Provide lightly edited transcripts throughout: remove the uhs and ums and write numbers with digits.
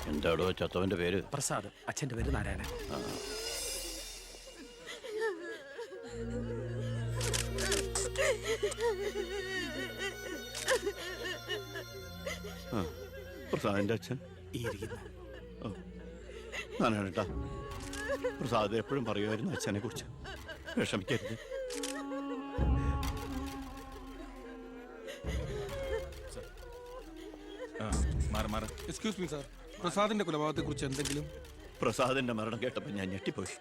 എന്താടോ ചത്തവന്റെ പേര്? പ്രസാദ്. അച്ഛന്റെ പേര് നാരായണൻ. പ്രസാദിന്റെ അച്ഛൻ നാരായണ കേട്ടാ. പ്രസാദ് എപ്പോഴും പറയുമായിരുന്നു അച്ഛനെ കുറിച്ച്. വിഷമിക്കരുത്. എക്സ്ക്യൂസ് മീ സാർ, പ്രസാദിന്റെ കൊലപാതകത്തെ കുറിച്ച് എന്തെങ്കിലും? പ്രസാദിന്റെ മരണം കേട്ടപ്പോൾ ഞാൻ ഞെട്ടിപ്പോയി.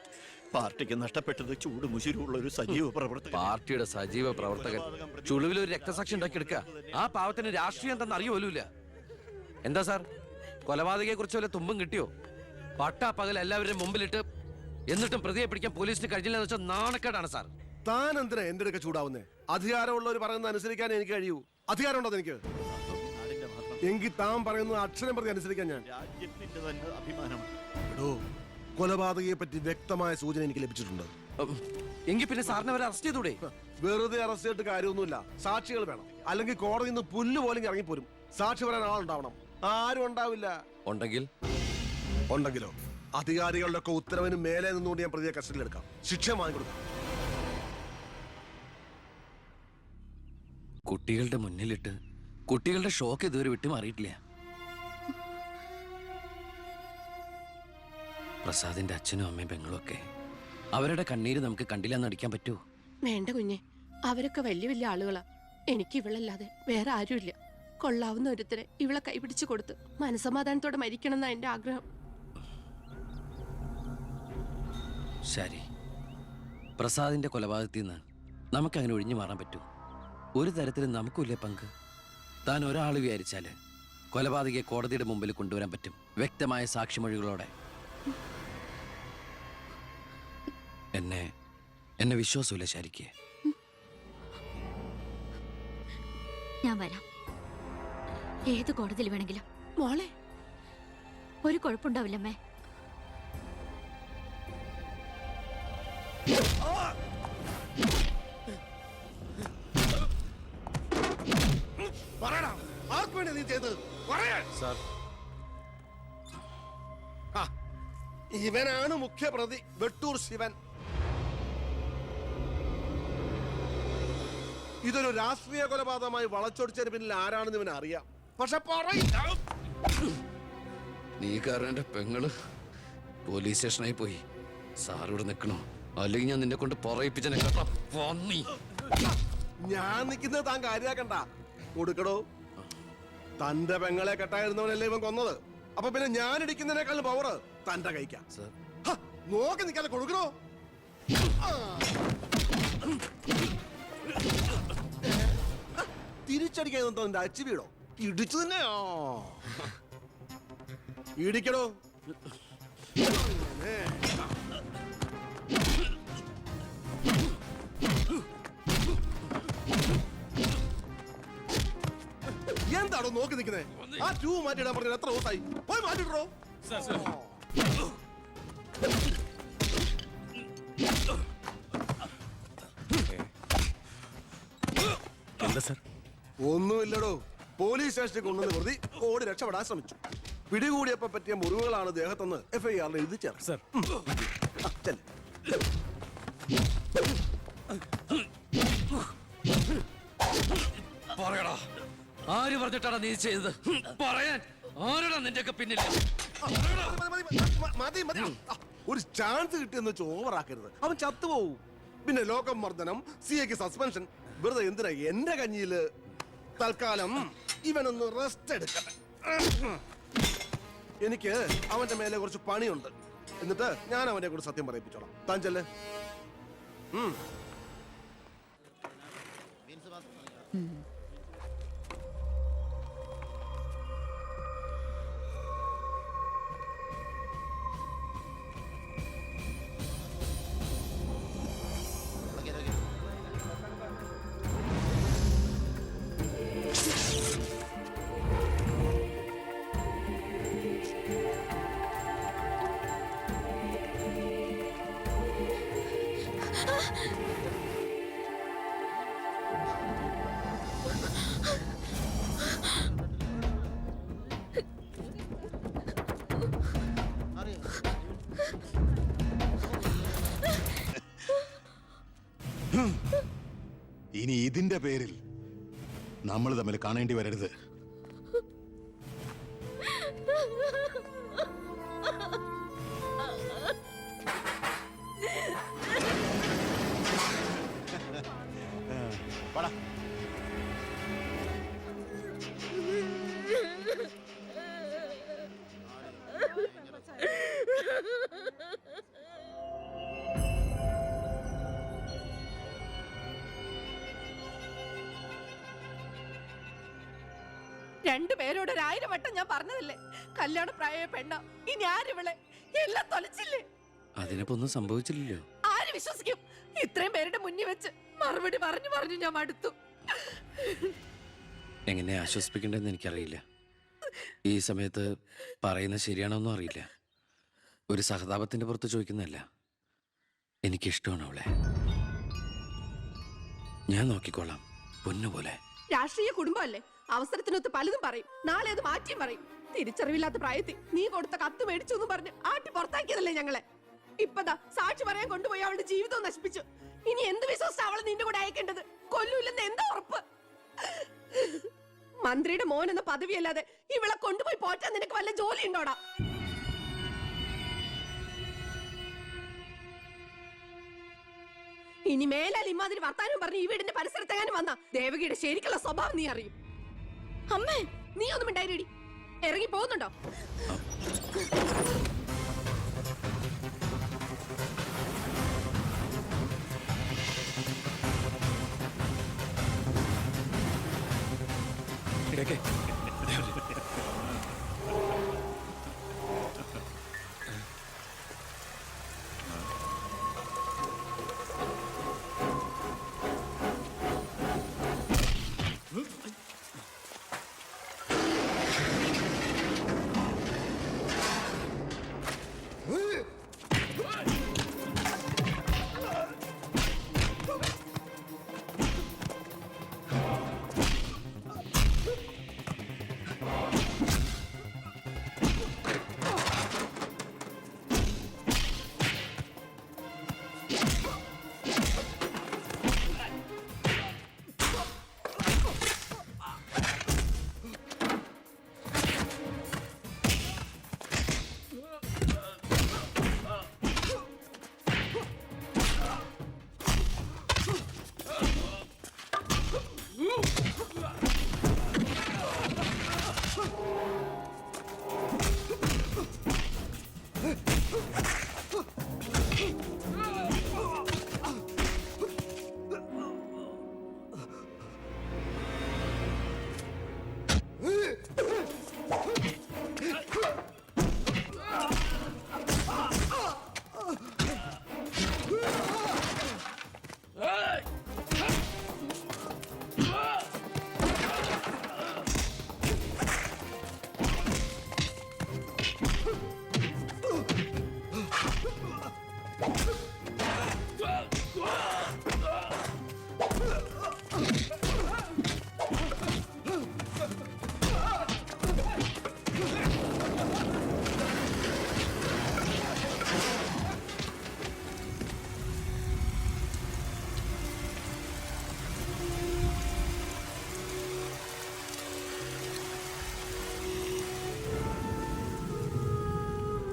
പാർട്ടിക്ക് നഷ്ടപ്പെട്ടത് ചൂട് മുശിരുള്ള ഒരു സജീവ പ്രവർത്തകൻ. പാർട്ടിയുടെ സജീവ പ്രവർത്തകൻ ചുളിവിൽ ഒരു രക്തസാക്ഷി ഉണ്ടാക്കിയെടുക്കുക. ആ പാവത്തിന് രാഷ്ട്രീയം എന്തെന്ന് അറിയുമല്ല. എന്താ സാർ, കൊലപാതകയെ കുറിച്ച് വല്ല തുമ്പും കിട്ടിയോ? പട്ടാ പകൽ എല്ലാവരുടെയും മുമ്പിലിട്ട് എന്നിട്ടും പ്രതിയെ പിടിക്കാൻ പോലീസിന് കഴിഞ്ഞില്ലെന്ന് വെച്ചാൽ നാണക്കേടാണ് സാർ. താൻ എന്തിനാ എന്റെ അടുക്ക ചൂടാവുന്നേ? അധികാരമുള്ളവർ പറയുന്നത് അനുസരിക്കാൻ എനിക്ക് കഴിയൂ. അധികാരം ഉണ്ടോ എനിക്ക്? എങ്കിൽ താൻ പറയുന്നത് അക്ഷരം പ്രതി അനുസരിക്കാൻ ഞാൻ. രാജ്യത്തിന്റെ തന്നെ അഭിമാനമാണ്. കൊലപാതകയെ പറ്റി വ്യക്തമായ സൂചന എനിക്ക് ലഭിച്ചിട്ടുണ്ട്. എങ്കിൽ പിന്നെ സാറിനെ അവരെ അറസ്റ്റ് ചെയ്തൂടെ? വെറുതെ അറസ്റ്റ് ചെയ്തിട്ട് കാര്യമൊന്നുമില്ല. സാക്ഷികൾ വേണം. അല്ലെങ്കിൽ കോടതിയിൽ നിന്ന് പുല്ല് പോലും ഇറങ്ങിപ്പോരും. സാക്ഷി പറയാൻ ആളുണ്ടാവണം. ആരും ഉണ്ടാവില്ല. ഉണ്ടെങ്കിലോ അധികാരികളുടെ ഒക്കെ ഉത്തരവിന് മേലെ നിന്നുകൊണ്ട് ഞാൻ പ്രതിയെ കസ്റ്റഡിയിലെടുക്കാം. ശിക്ഷ വാങ്ങിക്കൊടുക്കാം. കുട്ടികളുടെ മുന്നിലിട്ട് കുട്ടികളുടെ ഷോക്ക് ഇതുവരെ വിട്ടുമാറിയിട്ടില്ല. പ്രസാദിന്റെ അച്ഛനും അമ്മയും പെങ്ങളും ഒക്കെ അവരുടെ കണ്ണീര് നമുക്ക് കണ്ടില്ലെന്ന് അടിക്കാൻ പറ്റുമോ? വേണ്ട കുഞ്ഞെ, അവരൊക്കെ വലിയ വലിയ ആളുകളാ. എനിക്ക് ഇവളല്ലാതെ വേറെ ആരുമില്ല. കൊള്ളാവുന്ന ഒരുത്തരെ ഇവളെ കൈപിടിച്ചു കൊടുത്ത് മനസമാധാനത്തോടെ മരിക്കണം എന്നാ എന്റെ ആഗ്രഹം. ശരി, പ്രസാദിന്റെ കൊലപാതകത്തിൽ നിന്ന് നമുക്കങ്ങനെ ഒഴിഞ്ഞു മാറാൻ പറ്റൂ? ഒരു തരത്തിലും നമുക്കില്ലേ പങ്ക്? താൻ ഒരാൾ വിചാരിച്ചാല് കൊലപാതകയെ കോടതിയുടെ മുമ്പിൽ കൊണ്ടുവരാൻ പറ്റും, വ്യക്തമായ സാക്ഷിമൊഴികളോടെ. എന്നെ വിശ്വാസമില്ല ശരിക്ക്. ഞാൻ വരാം. ഏത് കോടതിയിൽ വേണമെങ്കിലും. മോളെ, ഒരു കുഴപ്പമുണ്ടാവില്ലമ്മേ. ഇവനാണ് മുഖ്യപ്രതി, വെട്ടൂർ ശിവൻ. ഇതൊരു രാഷ്ട്രീയ കൊലപാതകമായി വളച്ചൊടിച്ചതിന് പിന്നിൽ ആരാണെന്ന് ഇവൻ അറിയാം. പക്ഷെ നീ കാരണം എന്റെ പെങ്ങള് പോലീസ് സ്റ്റേഷനായി പോയി. സാറിവിടെ നിൽക്കണോ? അല്ലെങ്കിൽ ഞാൻ നിന്നെ കൊണ്ട് പറയിപ്പിച്ചനെ കേട്ടോ. ഞാൻ നിൽക്കുന്നത് താൻ കാര്യാക്കണ്ട. കൊടുക്കടോ. തന്റെ പെങ്ങളെ കെട്ടായിരുന്നവനല്ലേ ഇവൻ കൊന്നത്. അപ്പൊ പിന്നെ ഞാൻ ഇടിക്കുന്നതിനേക്കാളും പവർ തന്റെ കഴിക്കാം. നോക്കി നിൽക്കാതെ കൊടുക്കണോ. തിരിച്ചടിക്കാൻ തന്റെ അച്ചു വീടോ? ഇടിച്ചു തന്നെയോ? ഇടിക്കടോ. എന്താണോ നോക്കി നിൽക്കുന്നേ? ആ ട്യൂ മാറ്റിയിടാൻ പറഞ്ഞത് എത്ര ദിവസമായി? പോയി മാറ്റിട്ടോ. ഒന്നുമില്ലടോ. പോലീസ് സ്റ്റേഷനിൽ കൊണ്ടുവന്ന് പ്രതി ഓടി രക്ഷപ്പെടാൻ ശ്രമിച്ചു. പിടികൂടിയപ്പോ പറ്റിയ മുറിവുകളാണ് ദേഹത്തെന്ന് FIR എഴുതി ചേർത്ത്. ആര് പറഞ്ഞിട്ടാണ് നീ ചെയ്തത്? പറയാൻ ആരാണ് നിന്റെയൊക്കെ പിന്നിൽ? മതി മതി, ഒരു ചാൻസ് കിട്ടിയെന്ന് വെച്ച് ഓവറാക്കരുത്. അവൻ ചത്തുപോവും. പിന്നെ ലോകം മർദ്ദനം, CAക്ക് സസ്പെൻഷൻ. വെറുതെ എന്തിനാ എന്റെ കഞ്ഞിയില്? തൽക്കാലം ഇവനൊന്ന് റെസ്റ്റ് എടുക്കട്ടെ. എനിക്ക് അവന്റെ മേലെ കുറച്ച് പണിയുണ്ട്. എന്നിട്ട് ഞാൻ അവനെ കൂടെ സത്യം പറയിപ്പിച്ചോളാം. താൻ ചെല്ലേ. ഇനി ഇതിന്റെ പേരിൽ നമ്മൾ തമ്മിൽ കാണേണ്ടി വരരുത്. രണ്ടുപേരോട് 1000 വട്ടം ഞാൻ പറഞ്ഞതല്ലേ, കല്യാണ പ്രായ പെണ്ണ. ഇനി ആരിവളെ എല്ലാം തൊലച്ചില്ലേ? അതിനിപ്പോ ഒന്നും സംഭവിച്ചില്ലല്ലോ. ആര് വിശ്വസിക്കും? ഇത്രയും പേരുടെ മുന്നിൽ വെച്ച് മറുപടി പറഞ്ഞു പറഞ്ഞു ഞാൻ മടുത്തു. എങ്ങനെ ആശ്വസിപ്പിക്കണ്ടെന്ന് എനിക്കറിയില്ല. ഈ സമയത്ത് പറയുന്നത് ശരിയാണോന്നും അറിയില്ല. ഒരു സഹതാപത്തിന്റെ പുറത്ത് ചോദിക്കുന്നതല്ല. എനിക്കിഷ്ടമാണ് അവളെ. ഞാൻ നോക്കിക്കോളാം, പൊന്നുപോലെ. രാഷ്ട്രീയ കുടുംബമല്ലേ, അവസരത്തിനൊത്ത് പലതും പറയും, നാളെ അത് മാറ്റിയും പറയും. തിരിച്ചറിവില്ലാത്ത പ്രായത്തിൽ നീ കൊടുത്ത കത്ത് മേടിച്ചു എന്ന് പറഞ്ഞ് ആട്ടി പുറത്താക്കിയതല്ലേ ഞങ്ങളെ. ഇപ്പതാ സാക്ഷി പറയാൻ കൊണ്ടുപോയി അവളുടെ ജീവിതവും നശിപ്പിച്ചു. ഇനി എന്ത് വിശ്വസിച്ച അവളെ നിന്റെ കൂടെ അയക്കേണ്ടത്? കൊല്ലൂല്ലെന്ന് എന്താ ഉറപ്പ്? മന്ത്രിയുടെ മോൻ എന്ന പദവിയല്ലാതെ ഇവളെ കൊണ്ടുപോയി പോറ്റാൻ നിനക്ക് വല്ല ജോലി ഉണ്ടോടാ? ഇനി മേലാൽ ഇമാതിരി വർത്താനം പറഞ്ഞ് ഈ വീടിന്റെ പരിസരത്തെങ്ങാനും വന്ന ദേവകിയുടെ ശരിക്കുള്ള സ്വഭാവം നീ അറിയും. അമ്മേ, നീ ഒന്നും ഉണ്ടായിരടി. ഇറങ്ങി പോകുന്നുണ്ടോ? ഇടയ്ക്ക്